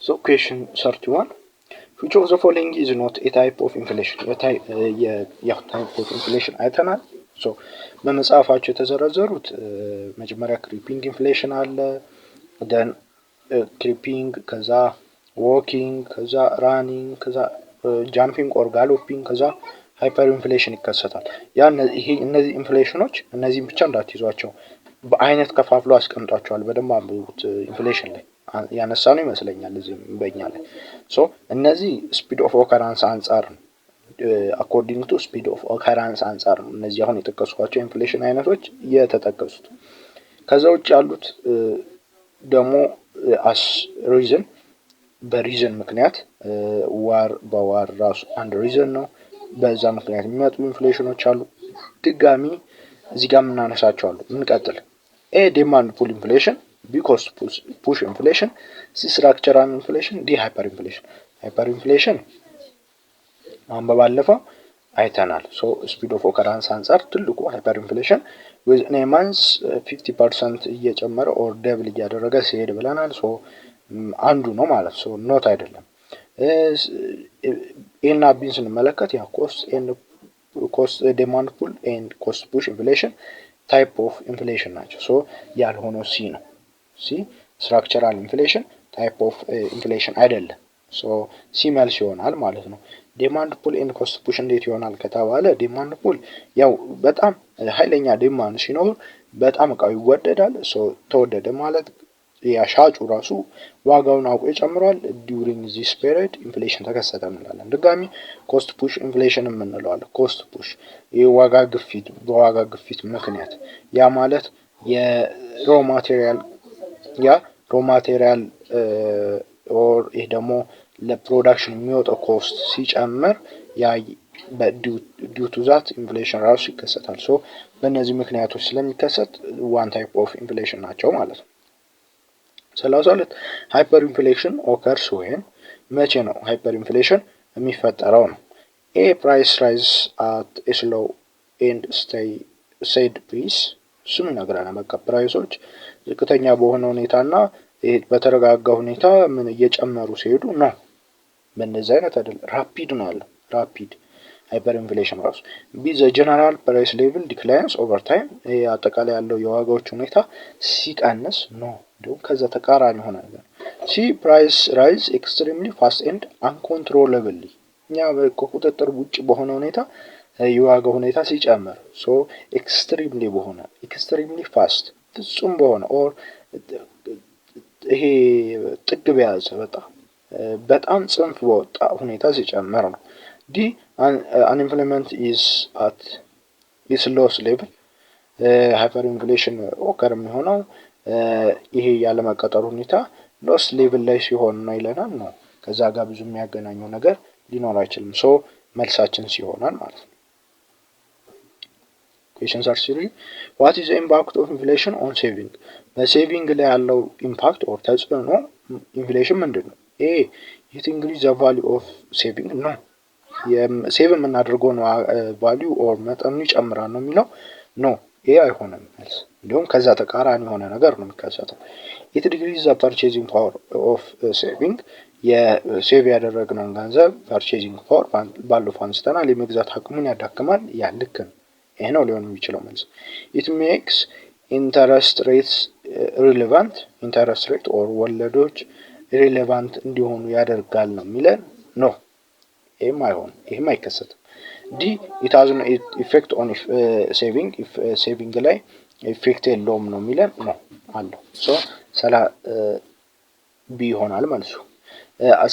So question 31. Which of the following is not a type of inflation? type of inflation አይተናል። so በመጽሐፋቸው የተዘረዘሩት መጀመሪያ creeping inflation አለ then creeping ከዛ walking ከዛ running ከዛ jumping or galloping ከዛ hyperinflation ይከሰታል። እነዚህ ኢንፍሌሽኖች እነዚህን ብቻ እንዳትይዟቸው በአይነት ከፋፍሎ አስቀምጧቸዋል። በደንብ አንብቡት። ኢንፍሌሽን ላይ ያነሳነው ይመስለኛል እዚህ በእኛ ላይ so እነዚህ speed of occurrence አንፃር according to speed of occurrence አንፃር እነዚህ አሁን የተጠቀሱት ኢንፍሌሽን አይነቶች የተጠቀሱት። ከዛ ውጭ ያሉት ደግሞ as reason በሪዝን ምክንያት ዋር በዋር ራሱ አንድ ሪዝን ነው። በዛ ምክንያት የሚመጡ ኢንፍሌሽኖች አሉ። ድጋሚ እዚህ ጋር እናነሳቸው አሉ። እንቀጥል። A demand pull inflation, B cost push inflation, C structural inflation, D hyperinflation. Hyperinflation ባለፈው አይተናል። so speed of occurrence አንፃር ትልቁ hyperinflation within a month 50% እየጨመረ or double እያደረገ ሲሄድ ብለናል። so አንዱ ነው ማለት so not አይደለም። ኤና ቢን ስንመለከት ያ cost demand pull and cost push inflation type of inflation ናቸው። so ያልሆነው ሲ ነው። ሲ structural inflation type of inflation አይደለም። so ሲ መልስ ይሆናል ማለት ነው። demand pull and cost push እንዴት ይሆናል ከተባለ demand pull ያው በጣም ኃይለኛ ዲማንድ ሲኖር በጣም እቃው ይወደዳል። so ተወደደ ማለት ያሻጩ ራሱ ዋጋውን አውቆ ይጨምራል። during this period inflation ተከሰተ እንላለን። ድጋሚ cost push inflation እንለዋለን። cost push የዋጋ ግፊት በዋጋ ግፊት ምክንያት ያ ማለት የሮ ማቴሪያል or ይሄ ደግሞ ለፕሮዳክሽን የሚወጣው ኮስት ሲጨምር ያ due to that inflation ራሱ ይከሰታል። so በእነዚህ ምክንያቶች ስለሚከሰት one type of inflation ናቸው ማለት ነው። 32 hyperinflation occurs when መቼ ነው hyperinflation የሚፈጠረው ነው? A price rise at a slow and steady pace እሱም ይነግረናል። በቃ ፕራይሶች ዝቅተኛ በሆነ ሁኔታና በተረጋጋ ሁኔታ ምን እየጨመሩ ሲሄዱ ነው። በእነዚህ አይነት አይደለም ራፒድ ነው ያለው ራፒድ hyperinflation ራሱ be the general price level declines over time አጠቃላይ ያለው የዋጋዎች ሁኔታ ሲቀንስ ነው። እንደውም ከዛ ተቃራኒ ሆነ ነገር see price rise extremely fast and uncontrollably ያ በቁጥጥር ውጭ በሆነ ሁኔታ የዋጋው ሁኔታ ሲጨምር so extremely fast ፍጹም በሆነ or ይሄ ጥግ በያዘ በጣም ጽንፍ በወጣ ሁኔታ ሲጨምር ነው። D unemployment is at its lowest level hyperinflation occur የሚሆነው ይሄ ያለ መቀጠር ሁኔታ ሎስ ሌቭል ላይ ሲሆን ነው ይለናል ነው። ከዛ ጋር ብዙ የሚያገናኘው ነገር ሊኖር አይችልም። so መልሳችን ሲሆናል ማለት ነው። question 33 what is the impact of inflation on saving? በሴቪንግ ላይ ያለው ኢምፓክት or ተጽዕኖ ኢንፍሌሽን ምንድነው? A it increase the value of saving ነው። የሴቭ የምናደርገው ነው value or መጠኑ ይጨምራል ነው የሚለው ነው። ይሄ አይሆንም መልስ። እንደውም ከዛ ተቃራኒ የሆነ ነገር ነው የሚከሰተው። it decrease the purchasing power of saving የሴቭ ያደረግነውን ገንዘብ purchasing power ባለፈው አንስተናል የመግዛት አቅሙን ያዳክማል። ያ ልክ ነው። ይሄ ነው ሊሆን የሚችለው መልስ። it makes interest rates relevant interest rate or ወለዶች relevant እንዲሆኑ ያደርጋል ነው የሚለን ነው። ይሄም አይከሰትም። D it has no effect on saving if saving ላይ ኢፌክት የለውም ነው የሚለን ነው አለው። so B ይሆናል መልሱ።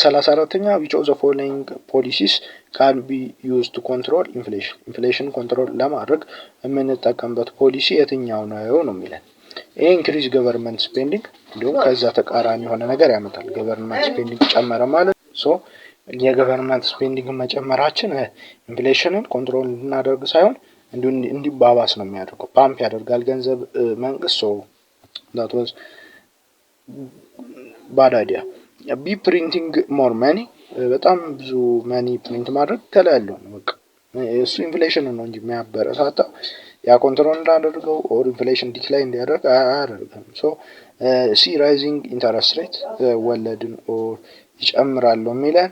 34ኛ which of the following policies can be used to control inflation control ለማድረግ የምንጠቀምበት ፖሊሲ የትኛው ነው ነው የሚለን። increase government spending እንደውም ከዛ ተቃራኒ የሆነ ነገር ያመጣል። government spending ጨመረ ማለት so የገቨርንመንት ስፔንዲንግ መጨመራችን ኢንፍሌሽንን ኮንትሮል እንድናደርግ ሳይሆን እንዲባባስ ነው የሚያደርገው። ፓምፕ ያደርጋል ገንዘብ መንግስት so that was bad idea. Be printing more money በጣም ብዙ ማኒ ፕሪንት ማድረግ ተላለው ነው በቃ እሱ ኢንፍሌሽን ነው እንጂ የሚያበረታታ ያ ኮንትሮል እንዳደርገው ኦር ኢንፍሌሽን ዲክላይን እንዲያደርግ አያደርግም። ሶ ሲ ራይዚንግ ኢንተረስት ሬት ወለድን ኦር ይጨምራል የሚለን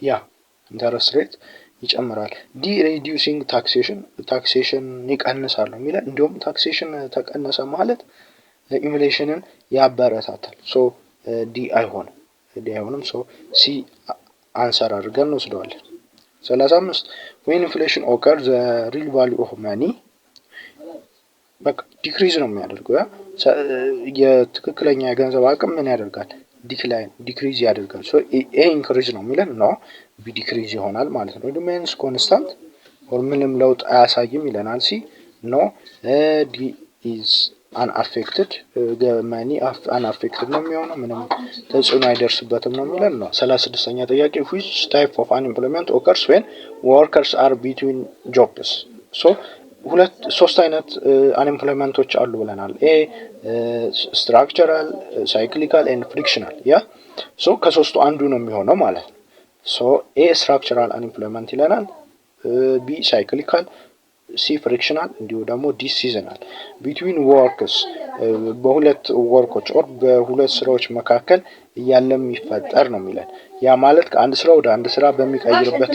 ያ ኢንተረስት ሬት ይጨምራል። ዲ ሪዲዩሲንግ ታክሴሽን ይቀንሳል የሚለን እንዲሁም ታክሴሽን ተቀነሰ ማለት ኢንፍሌሽንን ያበረታታል። ሶ ዲ አይሆንም። ሶ ሲ አንሰር አድርገን እንወስደዋለን። 35 when inflation occurs the real value of money በቃ ዲክሪዝ ነው የሚያደርገው። የትክክለኛ የገንዘብ አቅም ምን ያደርጋል? ዲክሪዝ ያደርጋል። ሶ ኤ ኢንክሪዝ ነው የሚለን ነው ቢ ዲክሪዝ ይሆናል ማለት ነው። ሪሜንስ ኮንስታንት ኦር ምንም ለውጥ አያሳይም ይለናል። ሲ ኖ ዲ ኢዝ አንአፌክትድ መኒ አንአፌክትድ ነው የሚሆነው ምንም ተጽዕኖ አይደርስበትም ነው የሚለን ነው። 36ኛ ጥያቄ which type of unemployment occurs when workers are between jobs? ሶ ሶስት አይነት አንኤምፕሎይመንቶች አሉ ብለናል። ኤ ስትራክቸራል፣ ሳይክሊካል ኤንድ ፍሪክሽናል። ያ ሶ ከሶስቱ አንዱ ነው የሚሆነው ማለት ነው። ሶ ኤ ስትራክቸራል አንኤምፕሎይመንት ይለናል፣ ቢ ሳይክሊካል፣ ሲ ፍሪክሽናል እንዲሁ ደግሞ ዲ ሲዝናል። ቢትዊን ወርክስ በሁለት ወርኮች ኦር በሁለት ስራዎች መካከል እያለ የሚፈጠር ነው የሚለን። ያ ማለት ከአንድ ስራ ወደ አንድ ስራ በሚቀይርበት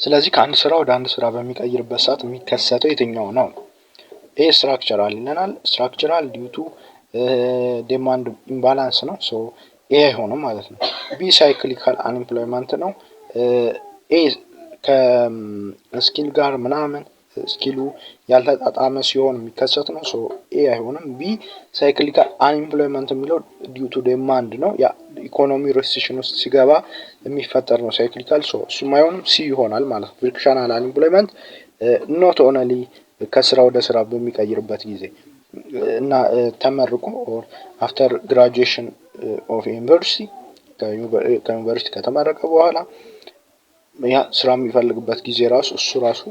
ስለዚህ ከአንድ ስራ ወደ አንድ ስራ በሚቀይርበት ሰዓት የሚከሰተው የትኛው ነው? ኤ ስትራክቸራል ይለናል። ስትራክቸራል ዲዩ ቱ ዲማንድ ኢምባላንስ ነው። ሶ ኤ አይሆንም ማለት ነው። ቢ ሳይክሊካል አንኤምፕሎይመንት ነው። ኤ ከስኪል ጋር ምናምን ስኪሉ ያልተጣጣመ ሲሆን የሚከሰት ነው። ሶ ኤ አይሆንም። ቢ ሳይክሊካል አንኤምፕሎይመንት የሚለው ዲዩ ቱ ዲማንድ ነው። ያ ኢኮኖሚ ሪሴሽን ውስጥ ሲገባ የሚፈጠር ነው ሳይክሊካል። ሶ እሱም አይሆንም፣ ሲ ይሆናል ማለት ነው። ፍሪክሽናል አንኤምፕሎይመንት ኖት ኦንሊ ከስራ ወደ ስራ በሚቀይርበት ጊዜ እና ተመርቆ ኦር አፍተር ግራጁዌሽን ኦፍ ዩኒቨርሲቲ ከዩኒቨርሲቲ ከተመረቀ በኋላ ያ ስራ የሚፈልግበት ጊዜ ራሱ እሱ ራሱ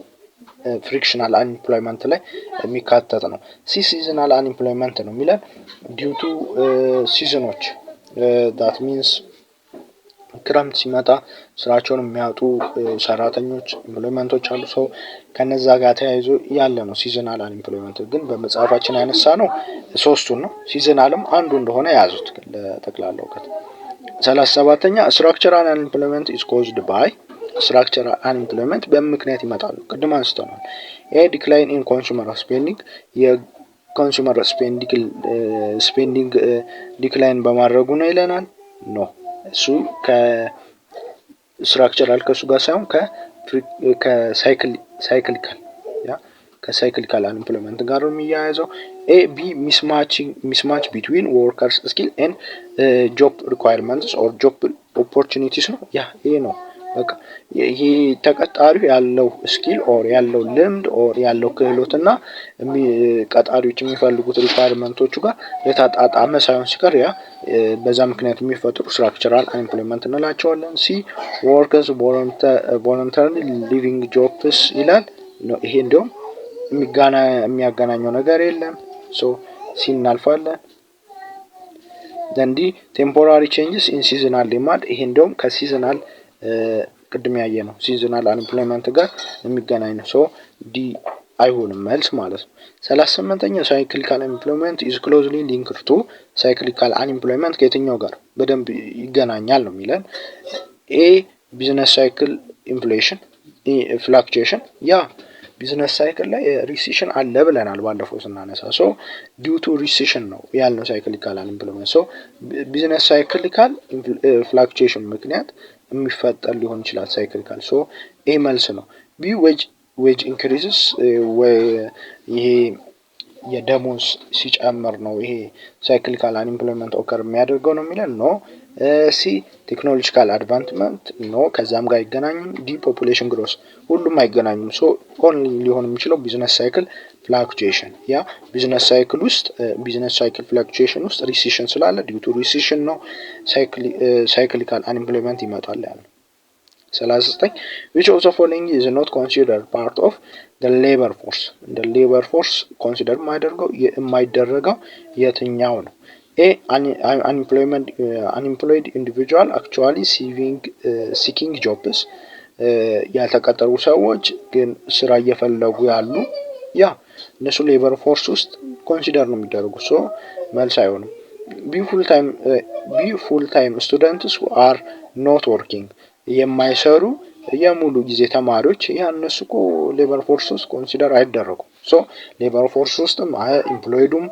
ፍሪክሽናል አንኤምፕሎይመንት ላይ የሚካተት ነው። ሲ ሲዝናል አንኤምፕሎይመንት ነው የሚለን ዲዩ ቱ ሲዝኖች ዳት ሚንስ ክረምት ሲመጣ ስራቸውን የሚያጡ ሰራተኞች ኢምፕሎይመንቶች አሉ። ሰው ከነዛ ጋር ተያይዞ ያለ ነው ሲዝናል አንኤምፕሎይመንት። ግን በመጽሐፋችን ያነሳ ነው ሶስቱን ነው። ሲዝናልም አንዱ እንደሆነ ያዙት ለጠቅላላ እውቀት። 37ኛ ስትራክቸራል አንኤምፕሎይመንት ኢዝ ኮዝድ ባይ ስትራክቸራል አንኤምፕሎይመንት በምክንያት ይመጣሉ። ቅድም አንስተናል። ኤ ዲክላይን ኢን ኮንሱመር ስፔንዲንግ የኮንሱመር ስፔንዲንግ ዲክላይን በማድረጉ ነው ይለናል። ኖ እሱ ከስትራክቸራል ከሱ ጋር ሳይሆን ከሳይክሊካል አንኤምፕሎይመንት ጋር ነው የሚያያዘው። ኤ ቢ ሚስማች ቢትዊን ወርከርስ ስኪል ኤንድ ጆብ ሪኳየርመንትስ ኦር ጆብ ኦፖርቹኒቲስ ነው። ያ ይሄ ነው በቃ ይሄ ተቀጣሪው ያለው ስኪል ኦር ያለው ልምድ ኦር ያለው ክህሎት እና ቀጣሪዎች የሚፈልጉት ሪኳየርመንቶቹ ጋር የተጣጣመ ሳይሆን ሲቀር ያ በዛ ምክንያት የሚፈጠሩ ስትራክቸራል አንኤምፕሎይመንት እንላቸዋለን። ሲ ወርከርስ ቮለንተሪ ሊቪንግ ጆብስ ይላል። ይሄ እንዲሁም የሚያገናኘው ነገር የለም። ሶ ሲ እናልፋለን። ደንዲ ቴምፖራሪ ቼንጅስ ኢን ሲዝናል ዲማንድ ይሄ እንዲሁም ከሲዝናል ቅድም ያየ ነው ሲዝናል አንኤምፕሎይመንት ጋር የሚገናኝ ነው። ሶ ዲ አይሆንም መልስ ማለት ነው። 38ኛ ሳይክሊካል አንኤምፕሎይመንት ኢዝ ክሎዝሊ ሊንክድ ቱ ሳይክሊካል አንኤምፕሎይመንት ከየትኛው ጋር በደንብ ይገናኛል ነው የሚለን። ኤ ቢዝነስ ሳይክል ኢንፍሌሽን ፍላክቹዌሽን ያ ቢዝነስ ሳይክል ላይ ሪሴሽን አለ ብለናል ባለፈው ስናነሳ። ሶ ዲዩ ቱ ሪሴሽን ነው ያልነው ሳይክሊካል አንኤምፕሎይመንት። ሶ ቢዝነስ ሳይክሊካል ፍላክቹዌሽን ምክንያት የሚፈጠር ሊሆን ይችላል ሳይክሊካል። ሶ ኤ መልስ ነው። ቢ ዌጅ ኢንክሪዝስ ይሄ የደሞዝ ሲጨምር ነው ይሄ ሳይክሊካል አንኤምፕሎይመንት ኦከር የሚያደርገው ነው የሚለን ነው። ሲ ቴክኖሎጂካል አድቫንስመንት ኖ ከዛም ጋር አይገናኙም። ዲ ፖፑሌሽን ግሮስ ሁሉም አይገናኙም። ሶ ኦንሊ ሊሆን የሚችለው ቢዝነስ ሳይክል ፍላክቹዌሽን ያ ቢዝነስ ሳይክል ውስጥ ቢዝነስ ሳይክል ፍላክቹዌሽን ውስጥ ሪሴሽን ስላለ ዲዩ ቱ ሪሴሽን ነው ሳይክሊካል አንኤምፕሎይመንት ይመጣል ያለው። 39 which of the following is not considered part of the labor force the labor force consider የማይደረገው የትኛው ነው? A unemployed individual actually seeking jobs ያልተቀጠሩ ሰዎች ግን ስራ እየፈለጉ ያሉ ያ እነሱ ሌበር ፎርስ ውስጥ ኮንሲደር ነው የሚደረጉ። ሶ መልስ አይሆንም። ቢ ፉል ታይም ስቱደንትስ who are not working የማይሰሩ የሙሉ ጊዜ ተማሪዎች ያ እነሱ እኮ ሌበር ፎርስ ውስጥ ኮንሲደር አይደረጉም። ሶ ሌበር ፎርስ ውስጥም ኢምፕሎይዱም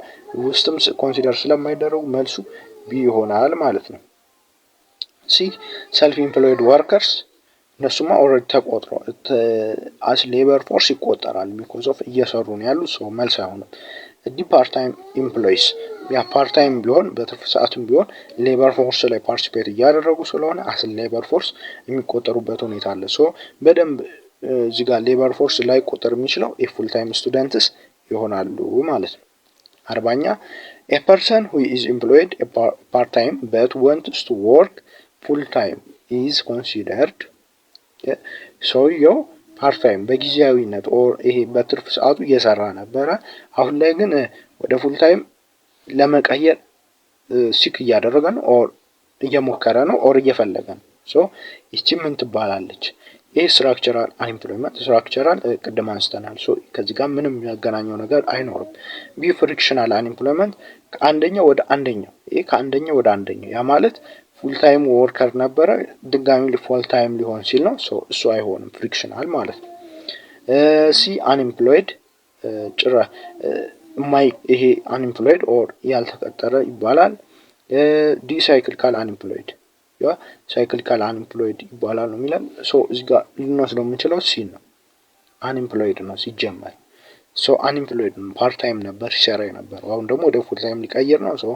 ውስጥም ኮንሲደር ስለማይደረጉ መልሱ ቢ ይሆናል ማለት ነው። ሲ ሰልፍ ኢምፕሎይድ ወርከርስ እነሱማ ኦልሬዲ ተቆጥሮ አስ ሌበር ፎርስ ይቆጠራል ቢኮዝ ኦፍ እየሰሩ ነው ያሉ። ሶ መልስ አይሆንም። ዲ ፓርት ታይም ኤምፕሎይስ ያ ፓርት ታይም ቢሆን በትርፍ ሰዓትም ቢሆን ሌበር ፎርስ ላይ ፓርቲሲፔት እያደረጉ ስለሆነ አስ ሌበር ፎርስ የሚቆጠሩበት ሁኔታ አለ። ሶ በደንብ እዚህ ጋር ሌበር ፎርስ ላይ ቁጥር የሚችለው የፉል ታይም ስቱደንትስ ይሆናሉ ማለት ነው። 40ኛ a person who is employed part time but wants to work full time is considered ሰውየው ፓርት ታይም በጊዜያዊነት ኦር ይሄ በትርፍ ሰዓቱ እየሰራ ነበረ። አሁን ላይ ግን ወደ ፉል ታይም ለመቀየር ሲክ እያደረገ ነው ኦር እየሞከረ ነው ኦር እየፈለገ ነው። ሶ ይቺ ምን ትባላለች? ይሄ ስትራክቸራል አንኤምፕሎይመንት ስትራክቸራል ቅድም አንስተናል። ሶ ከዚህ ጋር ምንም የሚያገናኘው ነገር አይኖርም። ቢ ፍሪክሽናል አንኤምፕሎይመንት ከአንደኛው ወደ አንደኛው ይሄ ከአንደኛው ወደ አንደኛው ያ ማለት ፉል ታይም ወርከር ነበረ ድጋሚ ፉል ታይም ሊሆን ሲል ነው። ሶ እሱ አይሆንም ፍሪክሽናል ማለት ነው። ሲ አንኤምፕሎይድ ጭራ ይሄ አንኤምፕሎይድ ኦር ያልተቀጠረ ይባላል። ዲ ሳይክሊካል አንኤምፕሎይድ ያ ሳይክሊካል አንኤምፕሎይድ ይባላል ነው የሚለን። ሶ እዚህ ጋር ልንወስደው የምንችለው ሲ ነው። አንኤምፕሎይድ ነው ሲጀመር። ሶ አንኤምፕሎይድ ፓርት ታይም ነበር ሲሰራ ነበር። አሁን ደግሞ ወደ ፉል ታይም ሊቀየር ነው። ሶ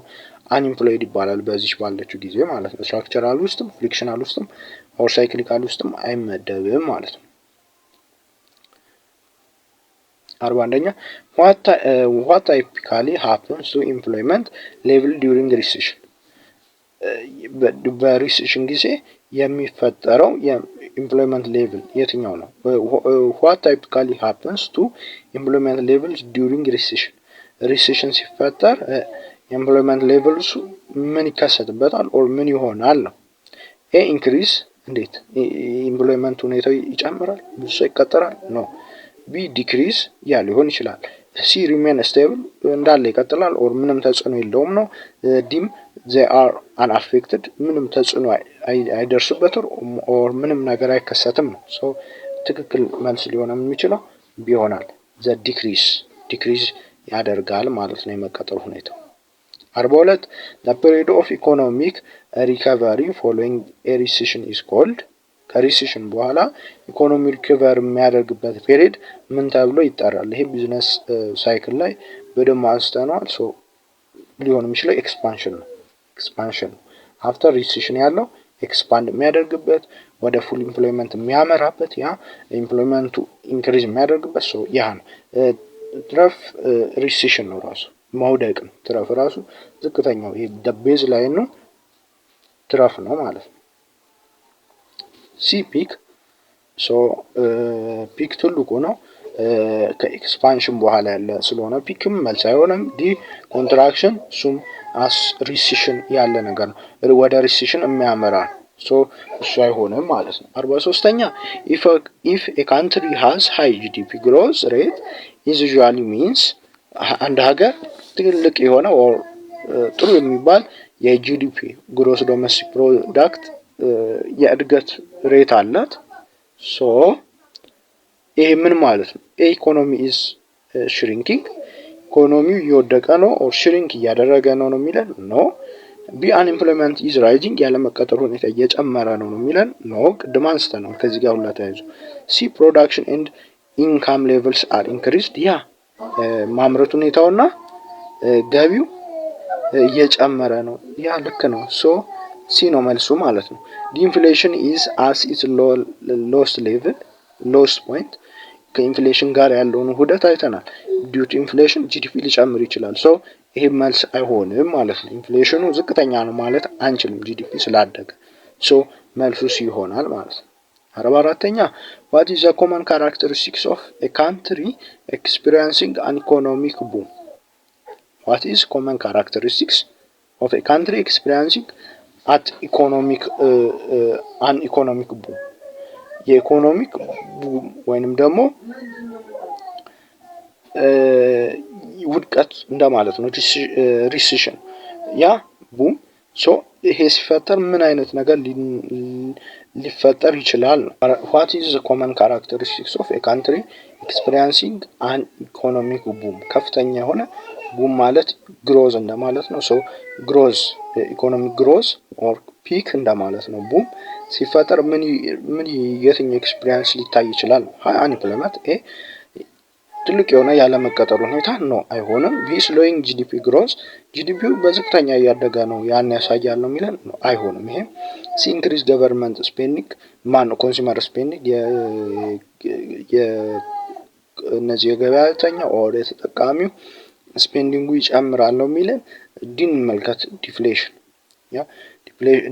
አንኤምፕሎይድ ይባላል በዚህ ባለችው ጊዜ ማለት ነው። ስትራክቸራል ውስጥም ፍሪክሽናል ውስጥም ኦር ሳይክሊካል ውስጥም አይመደብም ማለት ነው። 41ኛ what typically happens to employment level during recession በሪሴሽን ጊዜ የሚፈጠረው የኢምፕሎይመንት ሌቭል የትኛው ነው? what typically happens to employment levels during recession ሪሴሽን ሲፈጠር የኢምፕሎይመንት ሌቭልሱ ምን ይከሰትበታል ኦር ምን ይሆናል ነው። ኤ ኢንክሪዝ እንዴት ኢምፕሎይመንት ሁኔታው ይጨምራል ብዙ ሰው ይቀጠራል ነው። ቢ ዲክሪዝ ያ ሊሆን ይችላል። ሲ ሪሜን ስቴብል እንዳለ ይቀጥላል ኦር ምንም ተጽዕኖ የለውም ነው። ዲም they are unaffected ምንም ተጽዕኖ አይደርስበትም ኦር ምንም ነገር አይከሰትም ነው። ሶ ትክክል መልስ ሊሆን የሚችለው ቢሆናል ዘ ዲክሪዝ ያደርጋል ማለት ነው የመቀጠል ሁኔታው። 42 the period of economic recovery following a recession is called ከሪሴሽን በኋላ ኢኮኖሚ ሪከቨር የሚያደርግበት ፔሪድ ምን ተብሎ ይጠራል? ይሄ ቢዝነስ ሳይክል ላይ በደንብ አንስተናል። ሶ ሊሆን የሚችለው ኤክስፓንሽን ነው። አፍተር ሪሴሽን ያለው ኤክስፓንድ የሚያደርግበት ወደ ፉል ኢምፕሎይመንት የሚያመራበት ያ ኢምፕሎይመንቱ ኢንክሪዝ የሚያደርግበት ሶ ያ ነው። ትረፍ ሪሴሽን ነው ራሱ መውደቅ ነው። ትረፍ ራሱ ዝቅተኛው ይሄ ቤዝ ላይ ነው ትረፍ ነው ማለት ነው። ሲ ፒክ ሶ ፒክ ትልቁ ነው ከኤክስፓንሽን በኋላ ያለ ስለሆነ ፒክም መልስ አይሆንም። ዲ ኮንትራክሽን እሱም አስ ሪሴሽን ያለ ነገር ነው ወደ ሪሴሽን የሚያመራ ሶ እሱ አይሆንም ማለት ነው። 43ኛ if a country has high GDP growth rate is usually means አንድ ሀገር ትልቅ የሆነ ኦር ጥሩ የሚባል የጂዲፒ ግሮስ ዶሜስቲክ ፕሮዳክት የእድገት ሬት አላት። ሶ ይሄ ምን ማለት ነው? ኢኮኖሚ ኢዝ ሽሪንኪንግ ኢኮኖሚው እየወደቀ ነው ኦር ሽሪንክ እያደረገ ነው የሚለን ኖ። ቢ አንኤምፕሎይመንት ኢዝ ራይዚንግ ያለመቀጠር ሁኔታ እየጨመረ ነው የሚለን ኖ። ቅድም አንስተናል ከዚህ ጋር ሁላ ተያይዞ። ሲ ፕሮዳክሽን ኤንድ ኢንካም ሌቭልስ አር ኢንክሪዝድ ያ ማምረት ሁኔታውና ገቢው እየጨመረ ነው ያ ልክ ነው። ሶ ሲ ነው መልሱ ማለት ነው። ዲ ኢንፍሌሽን ኢዝ አስ ኢትስ ሎስት ሌቭል ሎስት ፖይንት ከኢንፍሌሽን ጋር ያለውን ውህደት አይተናል። ዲዩ ቱ ኢንፍሌሽን ጂዲፒ ሊጨምር ይችላል። ሶ ይሄ መልስ አይሆንም ማለት ነው። ኢንፍሌሽኑ ዝቅተኛ ነው ማለት አንችልም ጂዲፒ ስላደገ። ሶ መልሱ ሲ ይሆናል ማለት ነው። 44ኛ what is the common characteristics of a country experiencing an economic boom? What is common characteristics of a country experiencing an economic boom? የኢኮኖሚክ ቡም ወይንም ደግሞ ውድቀት እንደማለት ነው። ሪሴሽን ያ ቡም ሶ ይሄ ሲፈጠር ምን አይነት ነገር ሊፈጠር ይችላል? what is the common characteristics of a country experiencing an economic boom? ከፍተኛ የሆነ ቡም ማለት ግሮዝ እንደማለት ነው። ሶ ግሮዝ ኢኮኖሚክ ግሮዝ ኦር ፒክ እንደማለት ነው። ቡም ሲፈጠር ምን የትኛው ኤክስፒሪየንስ ሊታይ ይችላል? ሃይ አንኢምፕሎይመንት ትልቅ የሆነ ያለመቀጠር ሁኔታ ነው አይሆንም። ቢ ስሎዊንግ ጂዲፒ ግሮዝ ጂዲፒው በዝቅተኛ እያደገ ነው ያን ያሳያል ነው የሚለን ነው አይሆንም። ይሄ ሲ ኢንክሪዝ ገቨርንመንት ስፔንዲንግ ኮንሱመር ስፔንዲንግ እነዚህ የገበያተኛ ኦር የተጠቃሚው ስፔንዲንጉ ይጨምራል ነው የሚለን። ዲን መልከት ዲፍሌሽን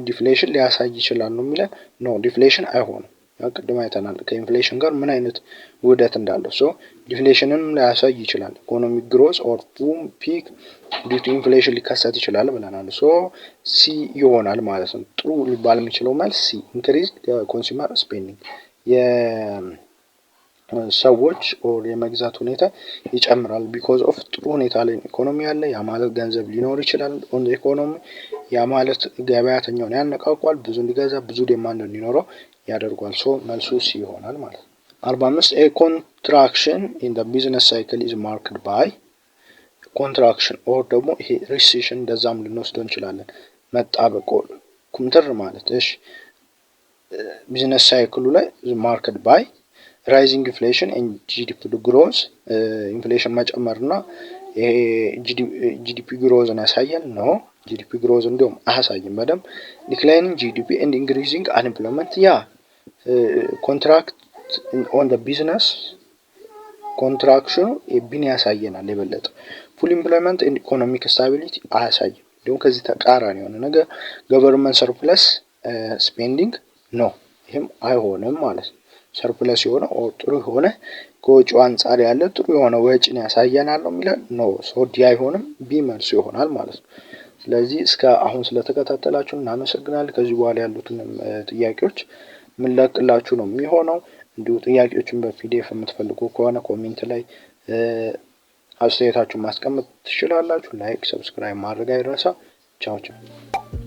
ዲፍሌሽን ሊያሳይ ይችላል ነው የሚለን። ኖ ዲፍሌሽን አይሆንም። ቅድም አይተናል ከኢንፍሌሽን ጋር ምን አይነት ውህደት እንዳለው። ሶ ዲፍሌሽንን ሊያሳይ ይችላል። ኢኮኖሚክ ግሮዝ ኦር ቡም ፒክ ዲው ቱ ኢንፍሌሽን ሊከሰት ይችላል ብለናል። ሶ ሲ ይሆናል ማለት ነው። ጥሩ ሊባል የሚችለው መልስ ሲ ኢንክሪዝ ኮንሱመር ስፔንዲንግ የሰዎች ኦር የመግዛት ሁኔታ ይጨምራል። ቢኮዝ ኦፍ ጥሩ ሁኔታ ላይ ኢኮኖሚ ያለ ያ ማለት ገንዘብ ሊኖር ይችላል ኦን ኢኮኖሚ ያ ማለት ገበያተኛውን ያነቃቋል፣ ብዙ እንዲገዛ ብዙ ዲማንድ እንዲኖረው ያደርጓል። ሶ መልሱ ሲ ይሆናል ማለት ነው። 45 a contraction in the business cycle is marked by contraction or ደግሞ ይሄ ሪሴሽን እንደዛም ልንወስደው እንችላለን። መጣበቅ ኩምትር ማለት እሺ ቢዝነስ ሳይክሉ ላይ ማርክድ ባይ ራይዚንግ ኢንፍሌሽን ኤንድ ጂዲፒ ግሮዝ ኢንፍሌሽን መጨመርና ይሄ ጂዲፒ ግሮዝን ያሳያል ነው። ጂዲፒ ግሮዝ እንደውም አያሳይም በደንብ። ዲክላይኒንግ ጂዲፒ ኤንድ ኢንክሪዚንግ አንኤምፕሎይመንት ያ ኮንትራክት ኦን ዘ ቢዝነስ ኮንትራክሽኑ ቢን ያሳየናል የበለጠ። ፉል ኢምፕሎይመንት ኤንድ ኢኮኖሚክ ስታቢሊቲ አያሳይም። እንዲሁም ከዚህ ተቃራኒ የሆነ ነገር ገቨርንመንት ሰርፕለስ ስፔንዲንግ ነው። ይህም አይሆንም ማለት ነው። ሰርፕለስ የሆነ ጥሩ የሆነ ከወጪው አንጻር ያለ ጥሩ የሆነ ወጪን ያሳየናል ነው የሚለው ኖ። ሶ ዲ አይሆንም፣ ቢ መልሱ ይሆናል ማለት ነው። ስለዚህ እስከ አሁን ስለተከታተላችሁ እናመሰግናለን። ከዚህ በኋላ ያሉትን ጥያቄዎች ምን ለቅላችሁ ነው የሚሆነው። እንዲሁ ጥያቄዎችን በፒዲኤፍ የምትፈልጉ ከሆነ ኮሜንት ላይ አስተያየታችሁን ማስቀመጥ ትችላላችሁ። ላይክ ሰብስክራይብ ማድረግ አይረሳ። ቻው ቻው።